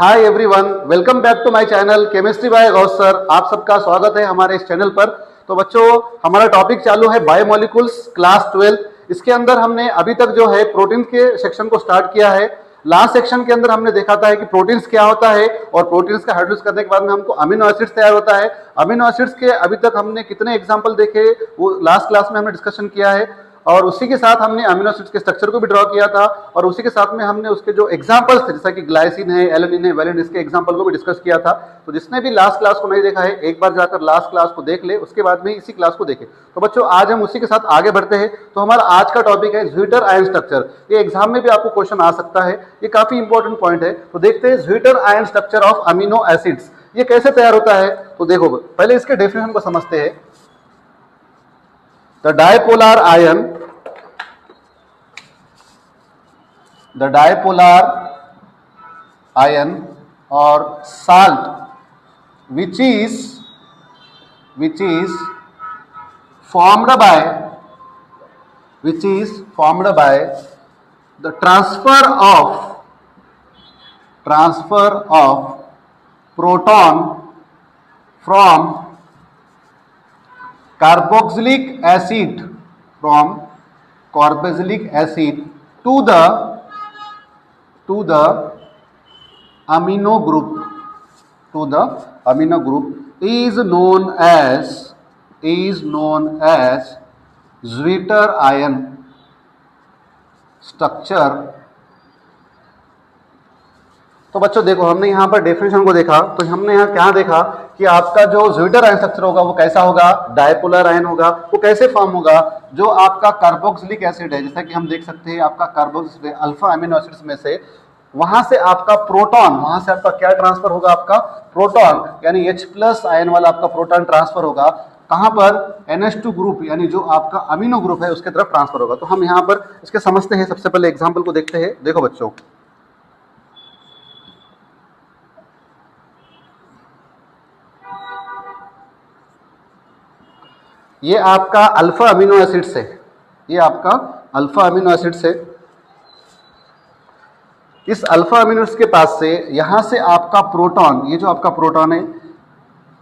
Hi everyone, welcome back to my channel chemistry by Ghaus sir. आप सबका स्वागत है हमारे इस चैनल पर। तो बच्चों, हमारा टॉपिक चालू है बायोमोलिकुल्स क्लास 12। इसके अंदर हमने अभी तक जो है प्रोटीन के सेक्शन को स्टार्ट किया है। लास्ट सेक्शन के अंदर हमने देखा था कि प्रोटीन्स क्या होता है और प्रोटीन्स का हाइड्रोलाइज करने के बाद में हमको अमीनो एसिड्स तैयार होता है। अमीनो एसिड्स के अभी तक हमने कितने एग्जांपल देखे वो लास्ट क्लास में हमने डिस्कशन किया है, और उसी के साथ हमने अमीनो एसिड्स के स्ट्रक्चर को भी ड्रॉ किया था, और उसी के साथ में हमने उसके जो एग्जांपल्स थे जैसा कि ग्लाइसिन है, एलेनिन है, वेलिन, इसके एग्जांपल को भी डिस्कस किया था। तो जिसने भी लास्ट क्लास को नहीं देखा है एक बार जाकर लास्ट क्लास को देख ले, उसके बाद में इसी क्लास को देखे। तो बच्चों, आज हम उसी के साथ आगे बढ़ते हैं। तो हमारा आज का टॉपिक है ज्विटर आयन स्ट्रक्चर। ये एग्जाम में भी आपको क्वेश्चन आ सकता है, ये काफी इंपॉर्टेंट पॉइंट है। तो देखते हैं zwitter ion structure of amino acids ये कैसे तैयार होता है। तो देखो, पहले इसके डेफिनेशन को समझते हैं। The dipolar ion, the dipolar ion or salt which is formed by the transfer of proton from carboxylic acid to the amino group is known as Zwitter ion structure। तो बच्चों देखो, हमने यहाँ पर डेफिनेशन को देखा तो हमने यहाँ क्या देखा कि आपका जो ज्विटर आयन स्ट्रक्चर होगा वो कैसा होगा, डायपोलर आयन होगा। वो कैसे फॉर्म होगा, जो आपका कार्बोक्सिलिक एसिड है, जैसा कि हम देख सकते हैं आपका कार्बोक्सिलिक अल्फा अमीनो एसिड्स में से वहां से आपका प्रोटॉन, वहां से आपका क्या ट्रांसफर होगा, आपका प्रोटॉन यानी H+ आयन वाला आपका प्रोटॉन ट्रांसफर होगा। कहां पर, NH2 ग्रुप यानी जो आपका अमीनो ग्रुप है उसके तरफ ट्रांसफर होगा। तो हम यहाँ पर इसके समझते हैं। सबसे पहले एग्जाम्पल को देखते हैं। देखो बच्चों, ये आपका अल्फा अमीनो एसिड्स है, ये आपका अल्फा अमीनो एसिड्स है। इस अल्फा अमीनो एसिड्स के पास से यहां से आपका प्रोटॉन, ये जो आपका प्रोटॉन है,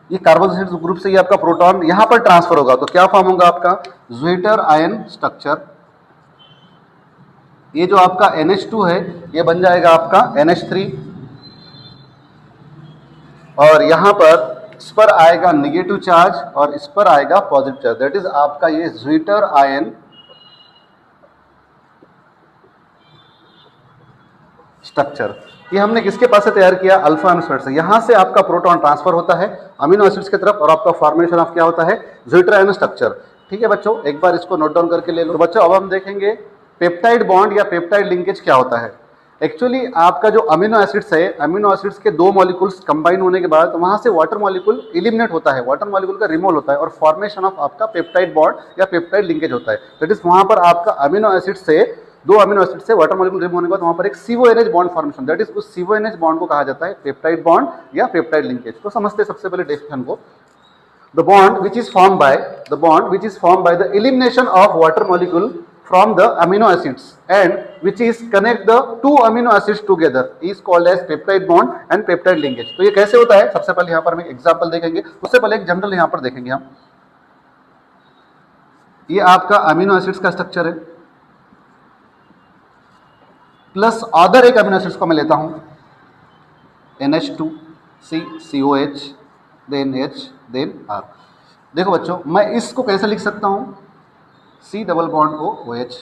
ये कार्बोक्सिलिक ग्रुप से ये आपका प्रोटॉन यहां पर ट्रांसफर होगा। तो क्या फॉर्म होगा आपका ज्विटर आयन स्ट्रक्चर। ये जो आपका NH2 है ये बन जाएगा आपका NH3, और यहां पर इस पर आएगा निगेटिव चार्ज और इस पर आएगा पॉजिटिव चार्ज। दैट इज आपका ये ज्विटर आयन स्ट्रक्चर। ये हमने किसके पास से तैयार किया, अल्फा अमीनो एसिड से। यहां से आपका प्रोटॉन ट्रांसफर होता है अमीनो एसिड्स की तरफ और आपका फॉर्मेशन ऑफ क्या होता है, ज्विटर आयन स्ट्रक्चर। ठीक है बच्चों, एक बार इसको नोट डाउन करके ले लो। तो बच्चों, अब हम देखेंगे पेप्टाइड बॉन्ड या पेप्टाइड लिंकेज क्या होता है। एक्चुअली आपका जो अमीनो एसिड्स है, अमीनो एसिड्स के दो मॉलिक्यूल्स कंबाइन होने के बाद वहां से वाटर मॉलिक्यूल एलिमिनेट होता है, वाटर मॉलिक्यूल का रिमूवल होता है और फॉर्मेशन ऑफ आपका पेप्टाइड बॉन्ड या पेप्टाइड लिंकेज होता है। दैट इज वहां पर आपका अमीनो एसिड से, दो अमीनो एसिड से वाटर मॉलिक्यूल रिमूव होने के बाद वहां पर एक CONH bond formation, that is उस CONH बॉन्ड को कहा जाता है पेप्टाइड बॉन्ड या पेप्टाइड लिंकेज। तो समझते हैं सबसे पहले डेफिनेशन को। The bond which is formed by the elimination of water molecule from the amino acids and which is connect the two amino acids together is called as peptide bond and peptide linkage। तो ये कैसे होता है, सबसे पहले यहाँ पर हम एक एग्जांपल देखेंगे। उससे पहले एक जनरल यहाँ पर देखेंगे हम। ये आपका अमीनो एसिड्स का स्ट्रक्चर है, प्लस अदर एक अमीनो एसिड्स को मैं लेता हूँ NH2 COH then H then R। देखो बच्चों, मैं इसको कैसे लिख सकता हूँ, C डबल बॉन्ड OH,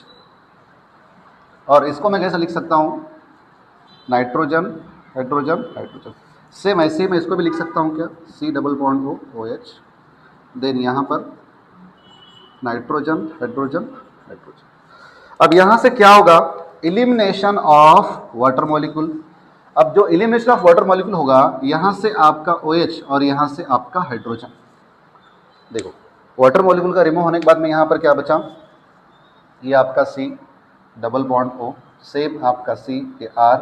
और इसको मैं कैसे लिख सकता हूँ, नाइट्रोजन हाइड्रोजन हाइड्रोजन। सेम ऐसे ही मैं इसको भी लिख सकता हूँ क्या, C double bond OH then यहाँ पर नाइट्रोजन हाइड्रोजन हाइड्रोजन। अब यहाँ से क्या होगा, एलिमिनेशन ऑफ वाटर मॉलिक्यूल। अब जो एलिमिनेशन ऑफ वाटर मॉलिक्यूल होगा, यहाँ से आपका OH और यहाँ से आपका हाइड्रोजन। देखो, वाटर मॉलिक्यूल का रिमूव होने के बाद में यहाँ पर क्या बचा, ये आपका C double bond O, same आपका C ये R,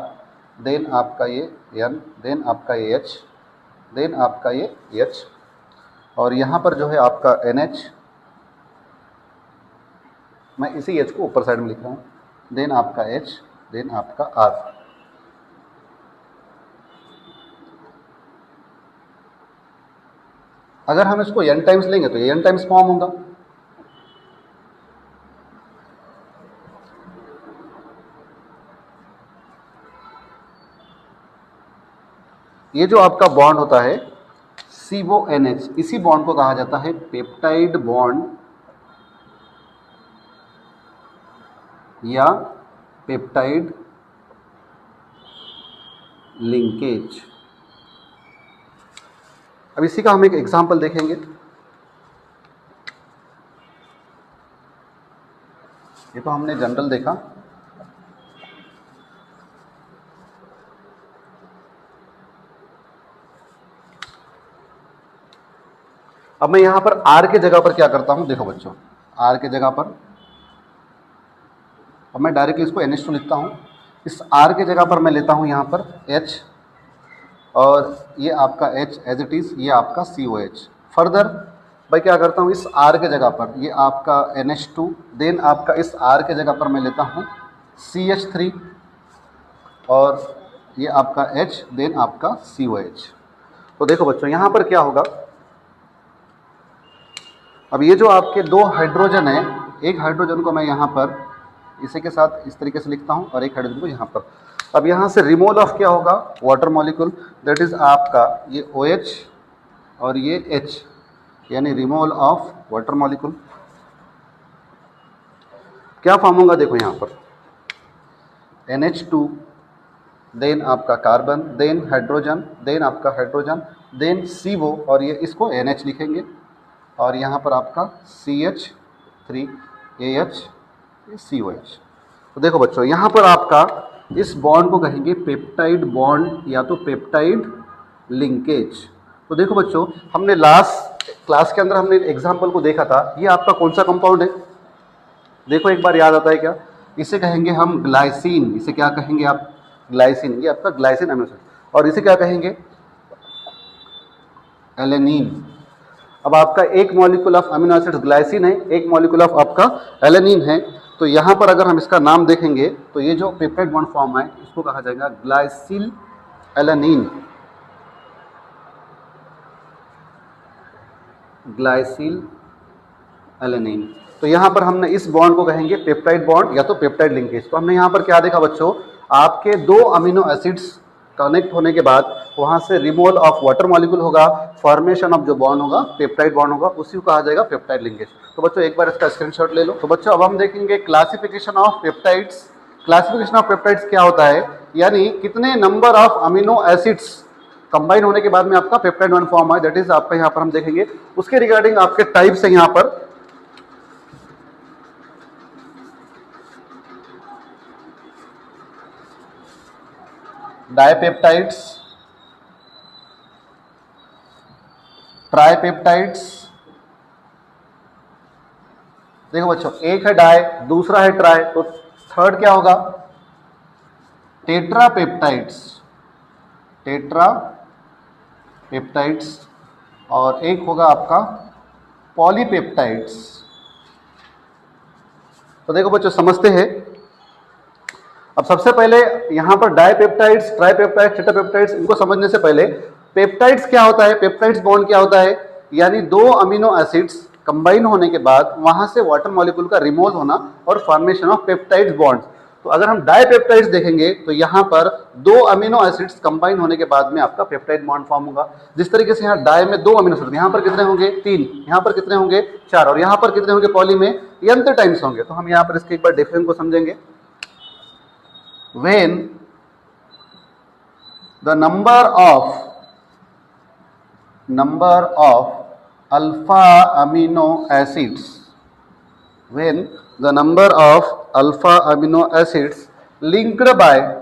देन आपका ये N, देन आपका ये H, देन आपका ये H, और यहाँ पर जो है आपका NH, मैं इसी H को ऊपर साइड में लिख रहा हूँ, देन आपका H, देन आपका R। अगर हम इसको n टाइम्स लेंगे तो ये n टाइम्स फॉर्म होगा। ये जो आपका बॉन्ड होता है CONH, इसी बॉन्ड को कहा जाता है पेप्टाइड बॉन्ड या पेप्टाइड लिंकेज। अब इसी का हम एक एग्जांपल देखेंगे। ये तो हमने जनरल देखा। अब मैं यहां पर R के जगह पर क्या करता हूं, देखो बच्चों, R के जगह पर अब मैं डायरेक्टली इसको NH2 लिखता हूं। इस R के जगह पर मैं लेता हूं यहां पर H, और ये आपका H एज इट इज़, ये आपका COH। फर्दर मैं क्या करता हूँ, इस R के जगह पर ये आपका NH2, देन आपका इस R के जगह पर मैं लेता हूँ CH3, और ये आपका H, देन आपका COH। तो देखो बच्चों यहाँ पर क्या होगा, अब ये जो आपके दो हाइड्रोजन है, एक हाइड्रोजन को मैं यहाँ पर इसी के साथ इस तरीके से लिखता हूँ और एक हाइड्रोजन को यहाँ पर। अब यहाँ से रिमूवल ऑफ क्या होगा, वाटर मॉलिक्यूल, दैट इज़ आपका ये OH और ये H, यानी रिमूवल ऑफ वाटर मॉलिक्यूल। क्या फॉर्म होगा, देखो यहाँ पर NH2, देन आपका कार्बन, देन हाइड्रोजन, देन आपका हाइड्रोजन, देन CO, और ये इसको NH लिखेंगे, और यहाँ पर आपका CH3AH COH। तो देखो बच्चों यहाँ पर आपका इस बॉन्ड को कहेंगे पेप्टाइड बॉन्ड या तो पेप्टाइड लिंकेज। तो देखो बच्चों हमने लास्ट क्लास के अंदर हमने एग्जाम्पल को देखा था, ये आपका कौन सा कंपाउंड है, देखो एक बार याद आता है क्या, इसे कहेंगे हम ग्लाइसिन। इसे क्या कहेंगे आप, ग्लाइसिन, ये आपका ग्लाइसिन अमीनो एसिड, और इसे क्या कहेंगे, एलेनिन। अब आपका एक molecule of amino acid glycine है, एक मॉलिक्यूल ऑफ आपका एलेनिन है। तो यहाँ पर अगर हम इसका नाम देखेंगे तो ये जो पेप्टाइड बॉन्ड फॉर्म है इसको कहा जाएगा ग्लाइसिल एलेनिन, ग्लाइसिल एलेनिन। तो यहाँ पर हमने इस बॉन्ड को कहेंगे पेप्टाइड बॉन्ड या तो पेप्टाइड लिंकेज। तो हमने यहाँ पर क्या देखा बच्चों, आपके दो अमीनो एसिड्स कनेक्ट होने के बाद वहाँ से रिमूवल ऑफ वाटर मॉलिक्यूल होगा, फॉर्मेशन ऑफ जो बॉन्ड होगा पेप्टाइड बॉन्ड होगा, उसी को कहा जाएगा पेप्टाइड लिंकेज। तो बच्चों एक बार इसका स्क्रीनशॉट ले लो। तो बच्चों अब हम देखेंगे classification of peptides. Classification of peptides क्या होता है, यानी कितने number of amino acids combine होने के बाद में आपका पेप्टाइड बॉन्ड फॉर्म है, दैट इज आपका यहाँ पर हम देखेंगे। उसके रिगार्डिंग आपके टाइप्स है यहाँ पर, डाइपेप्टाइड्स, ट्राइपेप्टाइड्स। देखो बच्चों एक है डाई, दूसरा है ट्राई, तो थर्ड क्या होगा, टेट्रापेप्टाइड्स, टेट्रापेप्टाइड्स, और एक होगा आपका पॉलीपेप्टाइड्स। तो देखो बच्चों समझते हैं। अब सबसे पहले यहां पर डाइपेप्टाइड्स, ट्राइपेप्टाइड्स, टेट्रापेप्टाइड्स, इनको समझने से पहले पेप्टाइड्स क्या होता है, पेप्टाइड्स बॉन्ड क्या होता है, यानी दो अमीनो एसिड्स कंबाइन होने के बाद वहां से वाटर मॉलिक्यूल का रिमूवल होना और फॉर्मेशन ऑफ पेप्टाइड्स बॉन्ड्स। तो अगर हम डाइपेप्टाइड्स देखेंगे तो यहाँ पर दो अमीनो एसिड्स कंबाइन होने के बाद में आपका पेप्टाइड बॉन्ड फॉर्म होगा। जिस तरीके से यहाँ डाई में दो अमीनो एसिड, यहाँ पर कितने होंगे 3, यहाँ पर कितने होंगे 4, और यहाँ पर कितने होंगे पॉली में n टाइम्स होंगे। तो हम यहाँ पर इसके एक बार डिफरेंस को समझेंगे। When the number of alpha amino acids, when the number of alpha amino acids linked by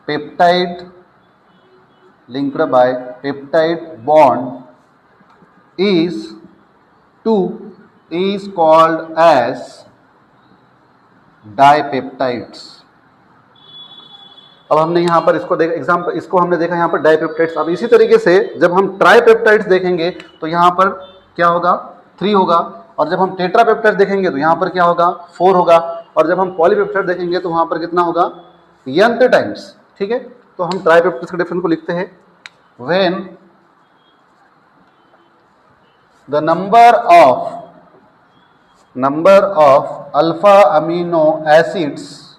peptide bond is called as dipeptides. अब हमने यहाँ पर इसको देखा एग्जाम्पल, इसको हमने देखा यहाँ पर डाइपेप्टाइड्स। अब इसी तरीके से जब हम ट्राइपेप्टाइड्स देखेंगे तो यहाँ पर क्या होगा 3 होगा, और जब हम टेट्रापेप्टाइड्स देखेंगे तो यहाँ पर क्या होगा 4 होगा, और जब हम पॉलीपेप्टाइड देखेंगे तो वहाँ पर कितना होगा n टाइम्स। ठीक है, तो हम ट्राइपेप्टाइड्स के डिफरेंस को लिखते हैं। when the number of alpha amino acids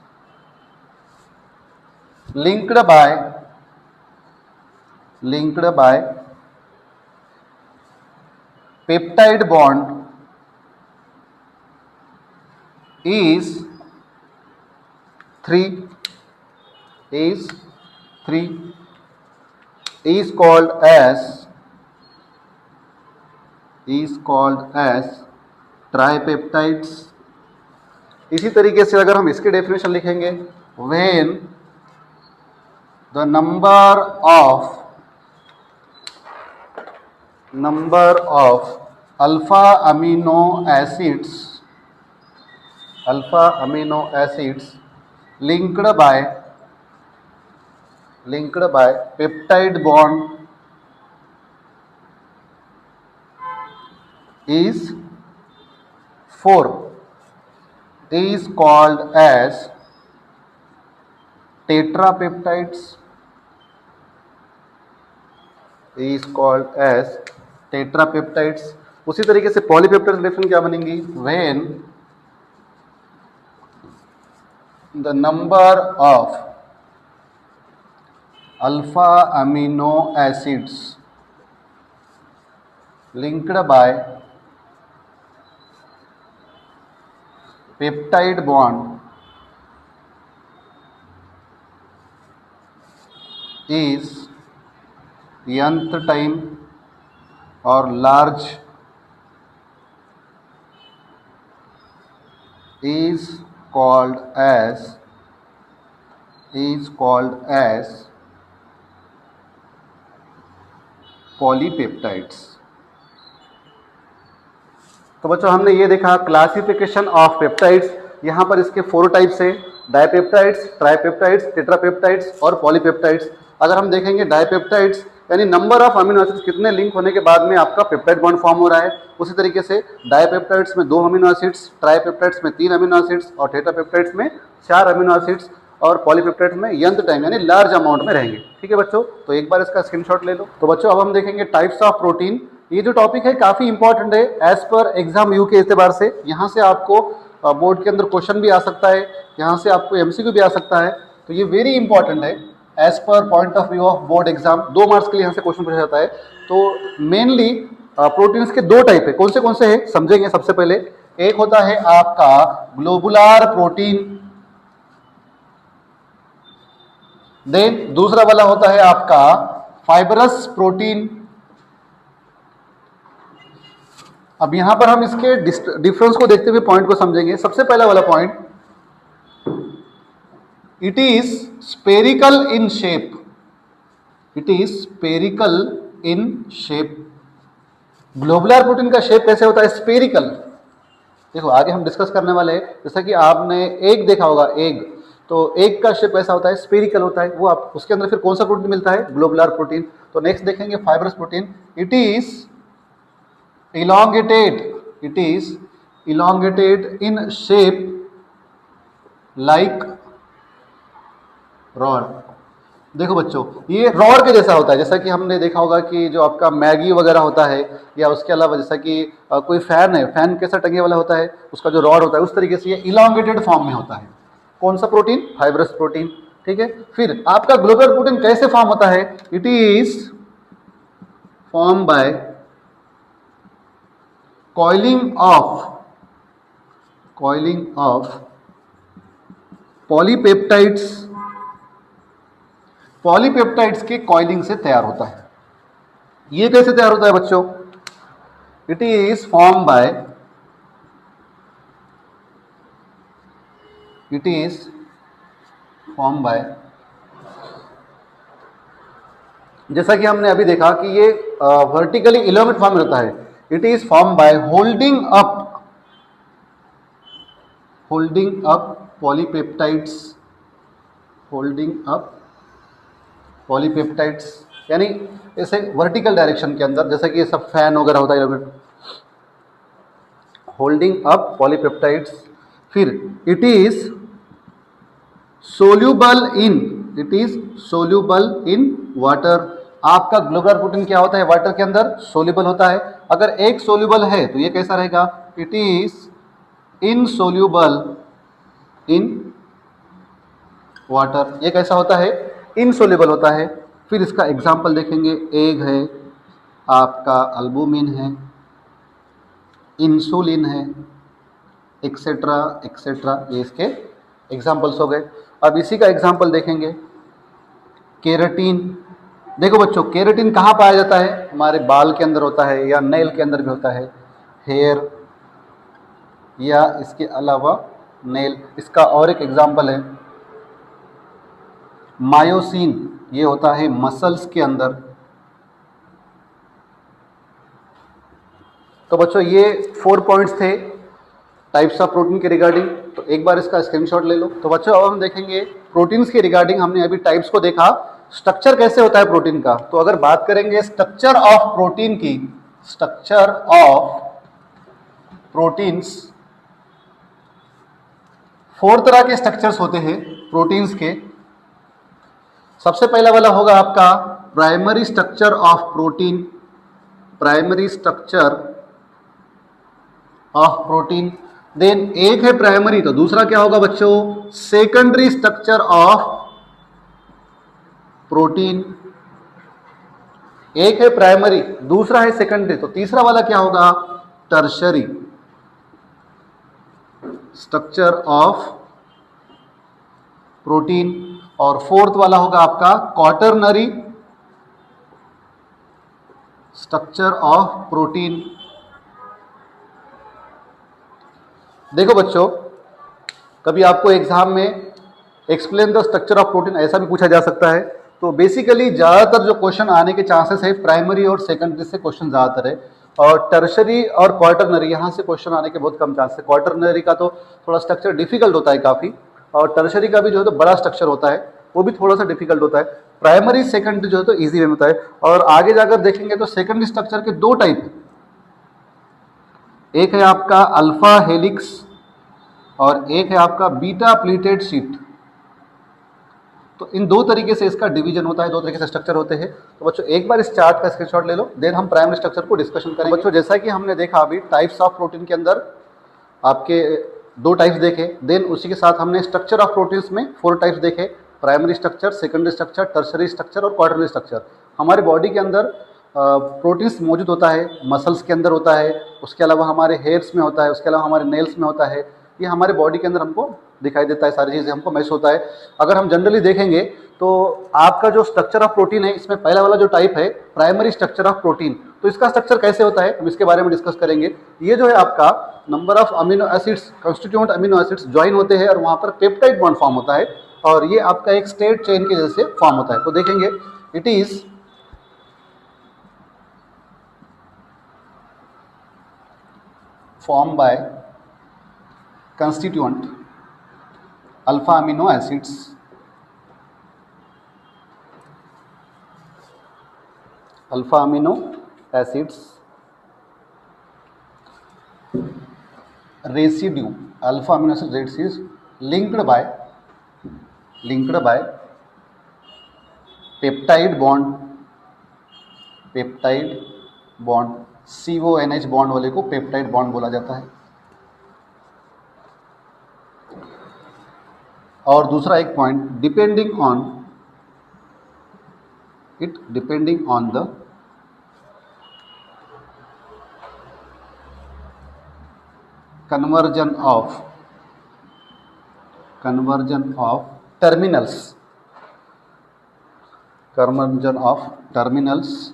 linked by peptide bond is 3 is called as ट्राइपेप्टाइड्स। इसी तरीके से अगर हम इसकी डेफिनेशन लिखेंगे, when the number of alpha amino acids linked by peptide bond is 4 is called as tetrapeptides। उसी तरीके से पॉलीपेप्टाइड रिलेशन क्या बनेंगी, when the number of alpha amino acids linked by peptide bond is nth time or large is called as polypeptides. तो बच्चों हमने ये देखा क्लासिफिकेशन ऑफ पेप्टाइड्स। यहाँ पर इसके 4 टाइप्स हैं, डाइपेप्टाइड्स, ट्राइपेप्टाइड्स, टेट्रापेप्टाइड्स और पॉलीपेप्टाइड्स। अगर हम देखेंगे डाइपेप्टाइड्स यानी नंबर ऑफ अमीनो एसिड्स कितने लिंक होने के बाद में आपका पेप्टाइड बॉन्ड फॉर्म हो रहा है। उसी तरीके से डाइपेप्टाइड्स में 2 अमीनो एसिड्स, ट्राइपेप्टाइड्स में 3 अमीनो एसिड्स और टेट्रापेप्टाइड्स में 4 अमीनो एसिड्स और पॉलीपेप्टाइड्स में nth टाइम यानी लार्ज अमाउंट में रहेंगे। ठीक है बच्चों, तो एक बार इसका स्क्रीनशॉट ले लो। तो बच्चों अब हम देखेंगे टाइप्स ऑफ प्रोटीन। ये जो टॉपिक है काफ़ी इंपॉर्टेंट है एज पर एग्जाम यू के एतबार से। यहाँ से आपको बोर्ड के अंदर क्वेश्चन भी आ सकता है, यहाँ से आपको एमसीक्यू भी आ सकता है। तो ये वेरी इंपॉर्टेंट है as per point of view of board exam. 2 marks के लिए यहाँ से क्वेश्चन पूछा जाता है। तो मेनली प्रोटीन्स के 2 टाइप है। कौन से हैं समझेंगे। सबसे पहले एक होता है आपका ग्लोबुलार प्रोटीन, देन दूसरा वाला होता है आपका फाइबरस प्रोटीन। अब यहां पर हम इसके डिफरेंस को देखते हुए पॉइंट को समझेंगे। सबसे पहला वाला point, it is spherical in shape. Globular protein का शेप कैसे होता है, स्पेरिकल। देखो आगे हम डिस्कस करने वाले हैं। जैसा कि आपने एग देखा होगा, एग, तो एग का शेप कैसा होता है, स्पेरिकल होता है। वो आप उसके अंदर फिर कौन सा प्रोटीन मिलता है, ग्लोबुलर प्रोटीन। तो नेक्स्ट देखेंगे fibrous protein, it is elongated in shape like rod। देखो बच्चों ये रॉड के जैसा होता है। जैसा कि हमने देखा होगा कि जो आपका मैगी वगैरह होता है, या उसके अलावा जैसा कि कोई फैन है, फैन कैसा टंगे वाला होता है, उसका जो रॉड होता है, उस तरीके से ये इलांगेटेड फॉर्म में होता है। कौन सा प्रोटीन, फाइबरस प्रोटीन। ठीक है, फिर आपका ग्लोबुलर प्रोटीन कैसे फॉर्म होता है, it is form by coiling of polypeptides के कॉइलिंग से तैयार होता है। ये कैसे तैयार होता है बच्चों, इट इज फॉर्म बाय जैसा कि हमने अभी देखा कि ये वर्टिकली इलोंगेट फॉर्म में होता है। It is form by holding up polypeptides, यानी ऐसे वर्टिकल डायरेक्शन के अंदर, जैसा कि ये सब फैन वगैरह होता है, होल्डिंग अप पॉलीपेप्टाइड्स। फिर it is soluble in water आपका ग्लोबुलर प्रोटीन क्या होता है, वाटर के अंदर सोल्यूबल होता है। अगर एक सोल्यूबल है तो ये कैसा रहेगा, it is insoluble in water. ये कैसा होता है, इनसोल्यूबल होता है। फिर इसका एग्जाम्पल देखेंगे, एग है, आपका अल्बुमिन है, इंसुलिन है, एक्सेट्रा एक्सेट्रा, ये इसके एग्जाम्पल्स हो गए। अब इसी का एग्जाम्पल देखेंगे, केराटिन। देखो बच्चों, केराटिन कहाँ पाया जाता है, हमारे बाल के अंदर होता है या नेल के अंदर भी होता है, हेयर या इसके अलावा नेल। इसका और एक एग्जाम्पल है मायोसिन, ये होता है मसल्स के अंदर। तो बच्चों ये 4 पॉइंट्स थे टाइप्स ऑफ प्रोटीन के रिगार्डिंग, तो एक बार इसका स्क्रीनशॉट ले लो। तो बच्चों अब हम देखेंगे प्रोटीन्स के रिगार्डिंग, हमने अभी टाइप्स को देखा, स्ट्रक्चर कैसे होता है प्रोटीन का। तो अगर बात करेंगे स्ट्रक्चर ऑफ प्रोटीन की, स्ट्रक्चर ऑफ प्रोटीन्स, 4 तरह के स्ट्रक्चर्स होते हैं प्रोटीन्स के। सबसे पहला वाला होगा आपका primary structure of protein, primary structure of protein. Then एक है प्राइमरी, तो दूसरा क्या होगा बच्चों, सेकेंडरी स्ट्रक्चर ऑफ प्रोटीन। एक है प्राइमरी, दूसरा है सेकेंडरी, तो तीसरा वाला क्या होगा, टर्शरी स्ट्रक्चर ऑफ प्रोटीन। और फोर्थ वाला होगा आपका क्वाटरनरी स्ट्रक्चर ऑफ प्रोटीन। देखो बच्चों, कभी आपको एग्जाम में explain the structure of protein ऐसा भी पूछा जा सकता है। तो बेसिकली ज़्यादातर जो क्वेश्चन आने के चांसेस है प्राइमरी और सेकेंडरी से क्वेश्चन ज़्यादातर है, और टर्शरी और क्वार्टरनरी यहाँ से क्वेश्चन आने के बहुत कम चांस है। क्वार्टरनरी का तो थोड़ा स्ट्रक्चर डिफिकल्ट होता है काफ़ी, और टर्शरी का भी जो है तो बड़ा स्ट्रक्चर होता है, वो भी थोड़ा सा डिफिकल्ट होता है। प्राइमरी सेकेंडरी जो है तो ईजी वे में होता है। और आगे जाकर देखेंगे तो सेकेंडरी स्ट्रक्चर के 2 टाइप, एक है आपका अल्फा हेलिक्स और एक है आपका बीटा प्लीटेड शीट। तो इन 2 तरीके से इसका डिवीजन होता है, 2 तरीके से स्ट्रक्चर होते हैं। तो बच्चों एक बार इस चार्ट का स्क्रीनशॉट ले लो, देन हम प्राइमरी स्ट्रक्चर को डिस्कशन करेंगे। बच्चों जैसा कि हमने देखा अभी टाइप्स ऑफ प्रोटीन के अंदर आपके 2 टाइप्स देखे, देन उसी के साथ हमने स्ट्रक्चर ऑफ प्रोटीन्स में 4 टाइप्स देखे, primary structure, secondary structure, tertiary structure और क्वार्टरनरी स्ट्रक्चर। हमारे बॉडी के अंदर प्रोटीन्स मौजूद होता है, मसल्स के अंदर होता है, उसके अलावा हमारे हेयर्स में होता है, उसके अलावा हमारे नेल्स में होता है। ये हमारे बॉडी के अंदर हमको दिखाई देता है, सारी चीज़ें हमको महसूस होता है। अगर हम जनरली देखेंगे तो आपका जो स्ट्रक्चर ऑफ प्रोटीन है, इसमें पहला वाला जो टाइप है प्राइमरी स्ट्रक्चर ऑफ प्रोटीन, तो इसका स्ट्रक्चर कैसे होता है हम इसके बारे में डिस्कस करेंगे। ये जो है आपका number of amino acids, constituent amino acids join होते हैं और वहाँ पर पेप्टाइड बॉन्ड फॉर्म होता है, और ये आपका एक स्ट्रेट चेन की वजह से फॉर्म होता है। तो देखेंगे it is formed by constituent alpha amino acids, residue, alpha amino acid residue is linked by peptide bond, CONH bond वाले को पेप्टाइड बॉन्ड बोला जाता है। और दूसरा एक point, depending on the conversion of terminals,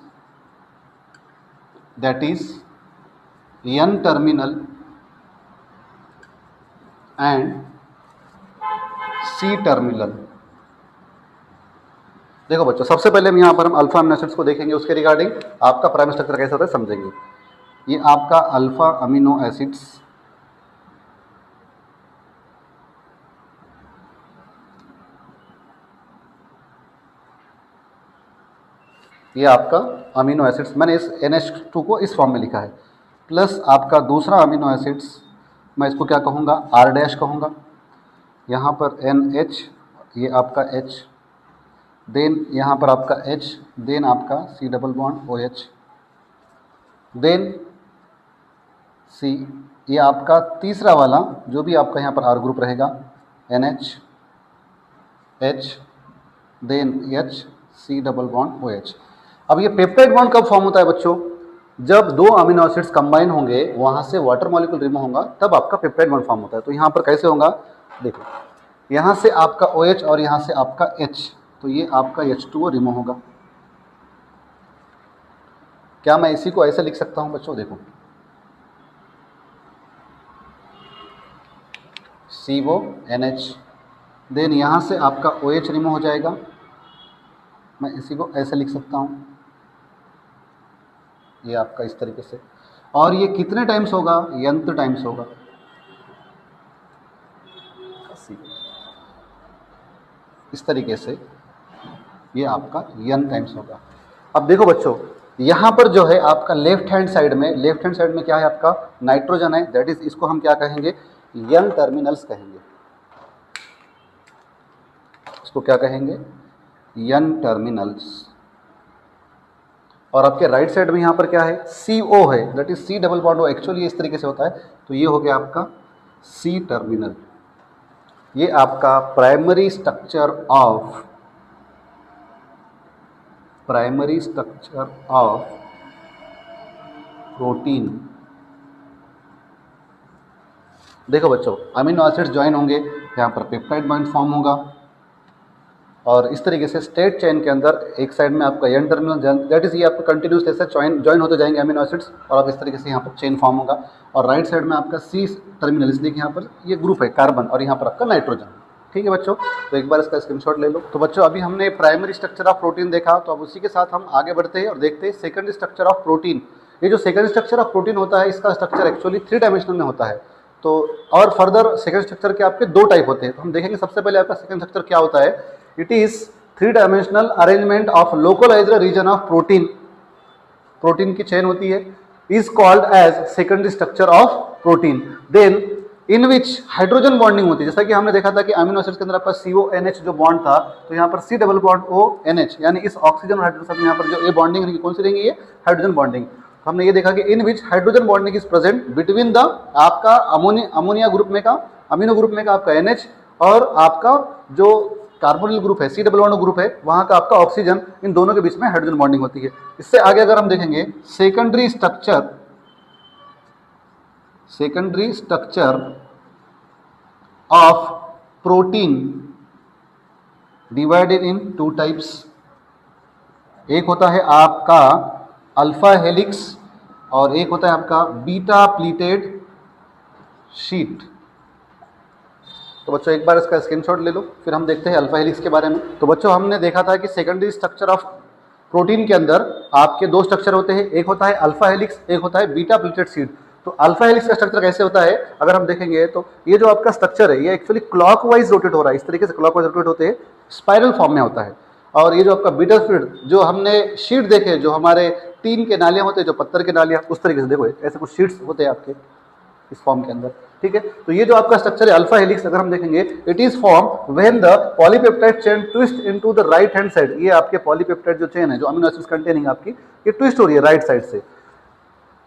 that is N terminal and C terminal। देखो बच्चों, सबसे पहले हम यहाँ पर हम अल्फा अमीनो एसिड्स को देखेंगे, उसके रिगार्डिंग आपका प्राइमरी स्ट्रक्चर कैसे होता है समझेंगे। ये आपका अल्फा अमीनो एसिड्स, ये आपका अमीनो एसिड्स, मैंने इस NH2 को इस फॉर्म में लिखा है, प्लस आपका दूसरा अमीनो एसिड्स, मैं इसको क्या कहूँगा, R डैश कहूँगा। यहाँ पर NH, ये आपका H, देन यहाँ पर आपका H, देन आपका C double bond OH, then C, ये आपका तीसरा वाला जो भी आपका यहाँ पर R ग्रुप रहेगा NH, H, then H, C double bond OH। अब ये पेप्टाइड बॉन्ड कब फॉर्म होता है बच्चों? जब दो अमीनो एसिड्स कंबाइन होंगे, वहाँ से वाटर मॉलिक्यूल रिमूव होगा, तब आपका पेप्टाइड बॉन्ड फॉर्म होता है। तो यहाँ पर कैसे होगा देखो, यहाँ से आपका OH और यहाँ से आपका H, तो ये आपका H2O रिमूव होगा। क्या मैं इसी को ऐसे लिख सकता हूँ बच्चों? देखो CONH, देन यहाँ से आपका OH रिमूव हो जाएगा, मैं इसी को ऐसे लिख सकता हूँ, ये आपका इस तरीके से। और ये कितने टाइम्स होगा? nth टाइम्स होगा, इस तरीके से ये आपका n टाइम्स होगा। अब देखो बच्चों, यहाँ पर जो है आपका लेफ्ट हैंड साइड में क्या है? आपका नाइट्रोजन है, दैट इज, इसको हम क्या कहेंगे? n टर्मिनल्स कहेंगे। इसको क्या कहेंगे? n terminals. और आपके राइट साइड में यहाँ पर क्या है? CO है, that is C double bond O। Actually इस तरीके से होता है, तो ये हो गया आपका C टर्मिनल। ये आपका प्राइमरी स्ट्रक्चर ऑफ प्रोटीन। देखो बच्चों, अमीनो एसिड्स ज्वाइन होंगे, यहाँ पर पेप्टाइड बॉन्ड फॉर्म होगा, और इस तरीके से स्ट्रेट चेन के अंदर एक साइड में आपका n टर्मिनल, दैट इज, ये आपका कंटिन्यूस ऐसे ज्वाइन होते जाएंगे अमीनो एसिड्स, और आप इस तरीके से यहाँ पर चेन फॉर्म होगा। और राइट साइड में आपका C टर्मिनल, इसलिए कि यहाँ पर ये ग्रुप है कार्बन, और यहाँ पर आपका नाइट्रोजन। ठीक है बच्चों, तो एक बार इसका स्क्रीनशॉट ले लो। तो बच्चों, अभी हमने प्राइमरी स्ट्रक्चर ऑफ प्रोटीन देखा, तो अब उसी के साथ हम आगे बढ़ते हैं और देखते हैं सेकेंडरी स्ट्रक्चर ऑफ प्रोटीन। ये जो सेकेंडरी स्ट्रक्चर ऑफ प्रोटीन होता है, इसका स्ट्रक्चर एक्चुअली 3 डायमेंशनल में होता है। तो और फर्दर सेकेंड स्ट्रक्चर के आपके 2 टाइप होते हैं, तो हम देखेंगे सबसे पहले आपका सेकेंड स्ट्रक्चर क्या होता है। It is 3 dimensional arrangement of localized region of protein. Protein की चेन होती है, is called as secondary structure of protein. Then in which hydrogen bonding होती है, जैसा कि हमने देखा था कि अमीनो एसिड्स के अंदर आपका CONH जो बॉन्ड था, तो यहाँ पर C डबल बॉन्ड ONH, यानी इस ऑक्सीजन और हाइड्रोजन साथ में यहाँ पर जो ये बॉन्डिंग रहेगी, कौन सी रहेंगी? ये हाइड्रोजन बॉन्डिंग। तो हमने ये देखा कि in which hydrogen bonding is present between the आपका अमोनिया ग्रुप में का अमीनो ग्रुप में का आपका NH, और आपका जो कार्बोनिल ग्रुप है, C डबल बॉन्ड ग्रुप है, वहाँ का आपका ऑक्सीजन, इन दोनों के बीच में हाइड्रोजन बॉन्डिंग होती है। इससे आगे अगर हम देखेंगे secondary structure of protein divided in 2 types. एक होता है आपका अल्फा हेलिक्स, और एक होता है आपका बीटा प्लीटेड शीट। तो बच्चों, एक बार इसका स्क्रीनशॉट ले लो, फिर हम देखते हैं अल्फा हेलिक्स के बारे में। तो बच्चों, हमने देखा था कि सेकेंडरी स्ट्रक्चर ऑफ प्रोटीन के अंदर आपके 2 स्ट्रक्चर होते हैं, एक होता है अल्फा हेलिक्स, एक होता है बीटा प्लीटेड शीट। तो अल्फा हेलिक्स का स्ट्रक्चर कैसे होता है अगर हम देखेंगे, तो ये जो आपका स्ट्रक्चर है, ये एक्चुअली क्लॉकवाइज रोटेट हो रहा है, इस तरीके से क्लॉकवाइज रोटेट होते हैं, स्पाइरल फॉर्म में होता है। और ये जो आपका बीटा शीट, जो हमने शीट देखे, जो हमारे टीन के नालियाँ होते हैं, जो पत्थर के नालियाँ, उस तरीके से देखो ऐसे कुछ शीट्स होते हैं आपके इस फॉर्म के अंदर। ठीक है, तो ये जो आपका स्ट्रक्चर है अल्फा हेलिक्स, अगर हम देखेंगे, it is form when the polypeptide chain twist into the right hand side. ये आपके पॉलीपेप्टाइड जो चेन है, जो अमीनो एसिड्स कंटेनिंग आपकी, ये ट्विस्ट हो रही है राइट साइड से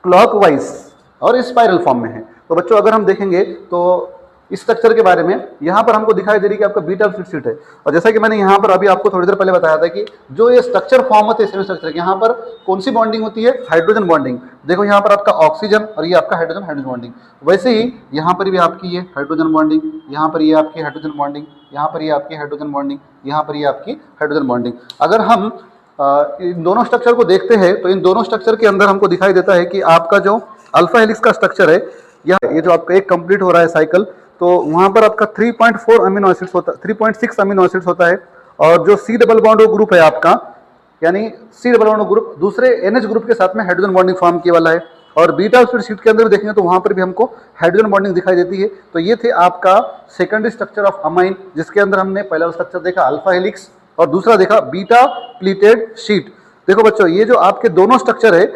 क्लॉकवाइज, और स्पाइरल फॉर्म में है। तो बच्चों, अगर हम देखेंगे तो इस स्ट्रक्चर के बारे में यहाँ पर हमको दिखाई दे रही है कि आपका बीटा शीट है। और जैसा कि मैंने यहाँ पर अभी आपको थोड़ी देर पहले बताया था कि जो ये स्ट्रक्चर फॉर्म होते हैं सेमी स्ट्रक्चर, यहाँ पर कौन सी बॉन्डिंग होती है? Hydrogen bonding. देखो यहाँ पर आपका ऑक्सीजन और ये आपका हाइड्रोजन बॉन्डिंग। वैसे ही यहाँ पर भी आपकी ये हाइड्रोजन बॉन्डिंग, यहाँ पर ये आपकी हाइड्रोजन बॉन्डिंग, यहाँ पर ये आपकी हाइड्रोजन बॉन्डिंग, यहाँ पर ये आपकी हाइड्रोजन बॉन्डिंग। अगर हम इन दोनों स्ट्रक्चर को देखते हैं, तो इन दोनों स्ट्रक्चर के अंदर हमको दिखाई देता है कि आपका जो अल्फा हेलिक्स का स्ट्रक्चर है, ये जो आपका एक कंप्लीट हो रहा है साइकिल, तो वहां पर आपका 3.4 अमीनो एसिड्स होता है, 3.6 अमीनो एसिड्स होता है। और जो C डबल बॉन्ड ग्रुप है आपका, यानी C डबल बॉन्ड ग्रुप दूसरे NH ग्रुप के साथ में हाइड्रोजन बॉन्डिंग फॉर्म किया वाला है। और बीटा शीट के अंदर देखेंगे तो वहां पर भी हमको हाइड्रोजन बॉन्डिंग दिखाई देती है। तो ये थे आपका सेकेंडरी स्ट्रक्चर ऑफ अमाइन, जिसके अंदर हमने पहला स्ट्रक्चर देखा अल्फा हेलिक्स और दूसरा देखा बीटा प्लीटेड शीट। देखो बच्चों, ये जो आपके दोनों स्ट्रक्चर है,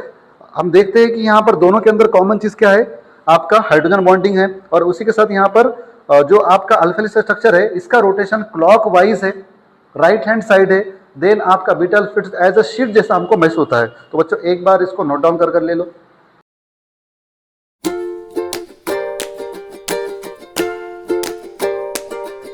हम देखते हैं कि यहाँ पर दोनों के अंदर कॉमन चीज क्या है? आपका हाइड्रोजन बॉन्डिंग है। और उसी के साथ यहाँ पर जो आपका अल्फा हेलिक्स स्ट्रक्चर है, इसका रोटेशन क्लॉकवाइज है, राइट हैंड साइड है, देन आपका beta fits as a sheet जैसा हमको महसूस होता है। तो बच्चों एक बार इसको नोट डाउन कर ले लो।